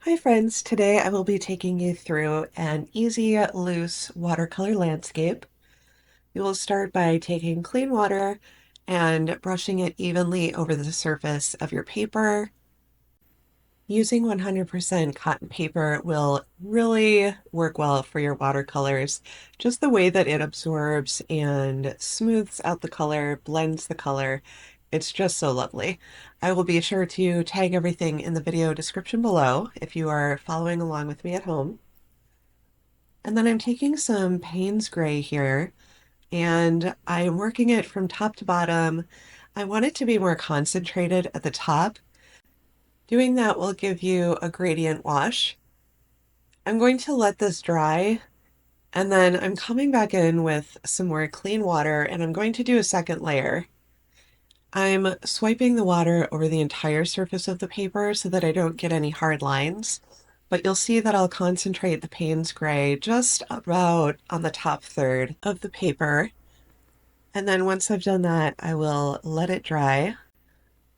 Hi friends, today I will be taking you through an easy, loose watercolor landscape. You will start by taking clean water and brushing it evenly over the surface of your paper. Using 100% cotton paper will really work well for your watercolors. Just the way that it absorbs and smooths out the color, blends the color. It's just so lovely. I will be sure to tag everything in the video description below if you are following along with me at home. And then I'm taking some Payne's Gray here and I'm working it from top to bottom. I want it to be more concentrated at the top. Doing that will give you a gradient wash. I'm going to let this dry and then I'm coming back in with some more clean water and I'm going to do a second layer. I'm swiping the water over the entire surface of the paper so that I don't get any hard lines, but you'll see that I'll concentrate the Payne's Gray just about on the top third of the paper. And then once I've done that, I will let it dry.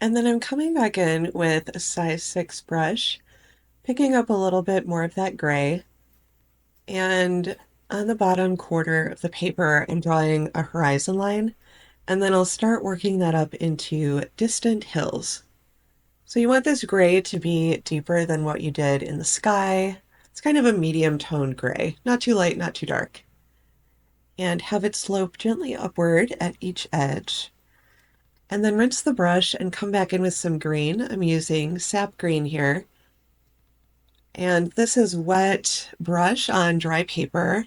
And then I'm coming back in with a size 6 brush, picking up a little bit more of that gray. And on the bottom quarter of the paper, I'm drawing a horizon line. And then I'll start working that up into distant hills. So you want this gray to be deeper than what you did in the sky. It's kind of a medium toned gray, not too light, not too dark. And have it slope gently upward at each edge. And then rinse the brush and come back in with some green. I'm using sap green here. And this is wet brush on dry paper.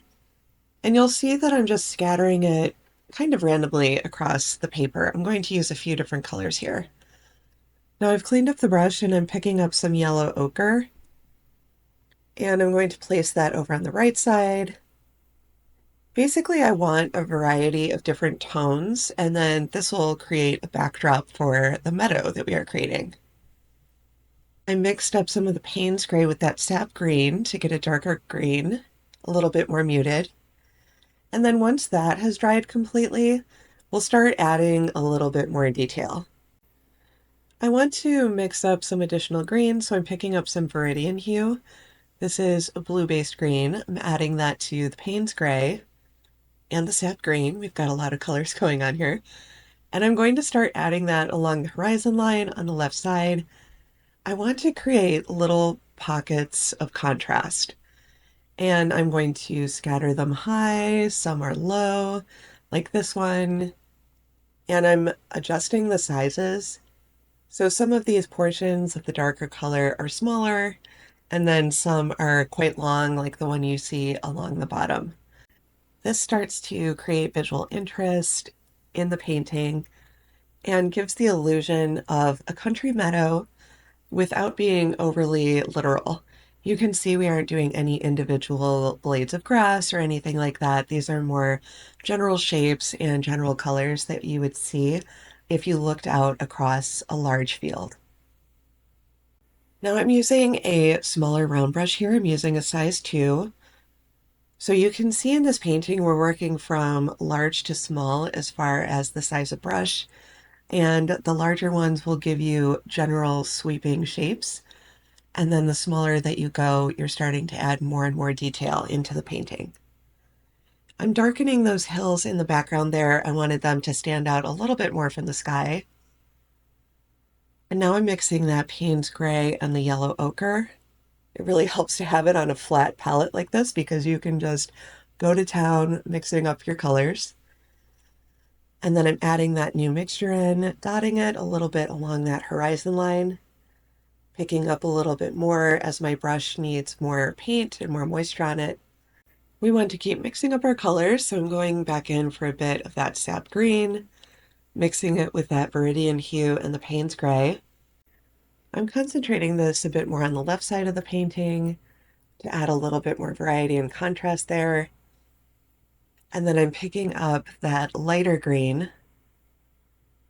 And you'll see that I'm just scattering it kind of randomly across the paper. I'm going to use a few different colors here. Now I've cleaned up the brush and I'm picking up some yellow ochre. And I'm going to place that over on the right side. Basically, I want a variety of different tones, and then this will create a backdrop for the meadow that we are creating. I mixed up some of the Payne's Gray with that sap green to get a darker green, a little bit more muted. And then once that has dried completely, we'll start adding a little bit more detail. I want to mix up some additional green, so I'm picking up some Viridian Hue. This is a blue-based green. I'm adding that to the Payne's Gray and the sap green. We've got a lot of colors going on here. And I'm going to start adding that along the horizon line on the left side. I want to create little pockets of contrast. And I'm going to scatter them high, some are low, like this one. And I'm adjusting the sizes. So some of these portions of the darker color are smaller, and then some are quite long, like the one you see along the bottom. This starts to create visual interest in the painting and gives the illusion of a country meadow without being overly literal. You can see we aren't doing any individual blades of grass or anything like that. These are more general shapes and general colors that you would see if you looked out across a large field. Now I'm using a smaller round brush here. I'm using a size 2. So you can see in this painting we're working from large to small as far as the size of brush, and the larger ones will give you general sweeping shapes, and then the smaller that you go, you're starting to add more and more detail into the painting. I'm darkening those hills in the background there. I wanted them to stand out a little bit more from the sky. And now I'm mixing that Payne's Gray and the yellow ochre. It really helps to have it on a flat palette like this because you can just go to town mixing up your colors. And then I'm adding that new mixture in, dotting it a little bit along that horizon line, picking up a little bit more as my brush needs more paint and more moisture on it. We want to keep mixing up our colors, so I'm going back in for a bit of that sap green, mixing it with that Viridian Hue and the Payne's Gray. I'm concentrating this a bit more on the left side of the painting to add a little bit more variety and contrast there. And then I'm picking up that lighter green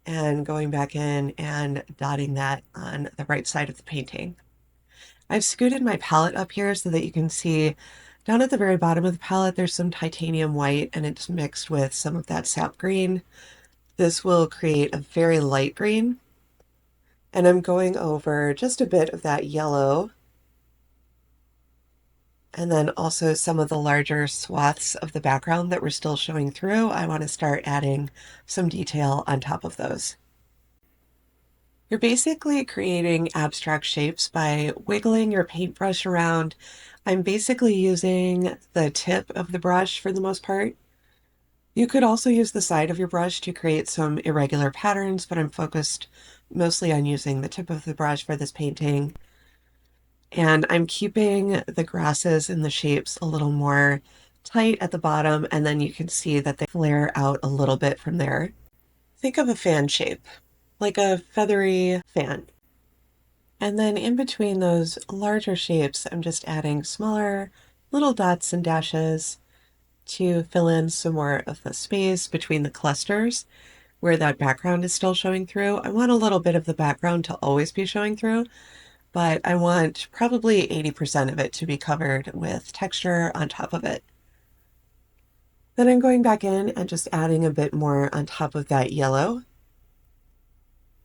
and going back in and dotting that on the right side of the painting. I've scooted my palette up here so that you can see down at the very bottom of the palette there's some titanium white and it's mixed with some of that sap green. This will create a very light green. And I'm going over just a bit of that yellow And then also some of the larger swaths of the background that were still showing through, I want to start adding some detail on top of those. You're basically creating abstract shapes by wiggling your paintbrush around. I'm basically using the tip of the brush for the most part. You could also use the side of your brush to create some irregular patterns, but I'm focused mostly on using the tip of the brush for this painting. And I'm keeping the grasses and the shapes a little more tight at the bottom, and then you can see that they flare out a little bit from there. Think of a fan shape, like a feathery fan. And then in between those larger shapes, I'm just adding smaller little dots and dashes to fill in some more of the space between the clusters where that background is still showing through. I want a little bit of the background to always be showing through, but I want probably 80% of it to be covered with texture on top of it. Then I'm going back in and just adding a bit more on top of that yellow,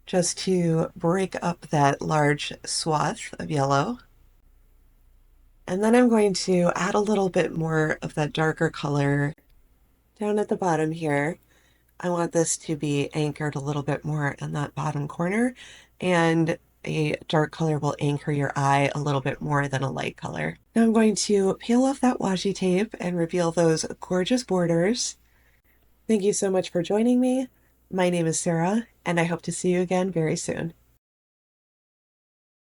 just to break up that large swath of yellow. And then I'm going to add a little bit more of that darker color down at the bottom here. I want this to be anchored a little bit more in that bottom corner, and a dark color will anchor your eye a little bit more than a light color. Now I'm going to peel off that washi tape and reveal those gorgeous borders. Thank you so much for joining me. My name is Sarah, and I hope to see you again very soon.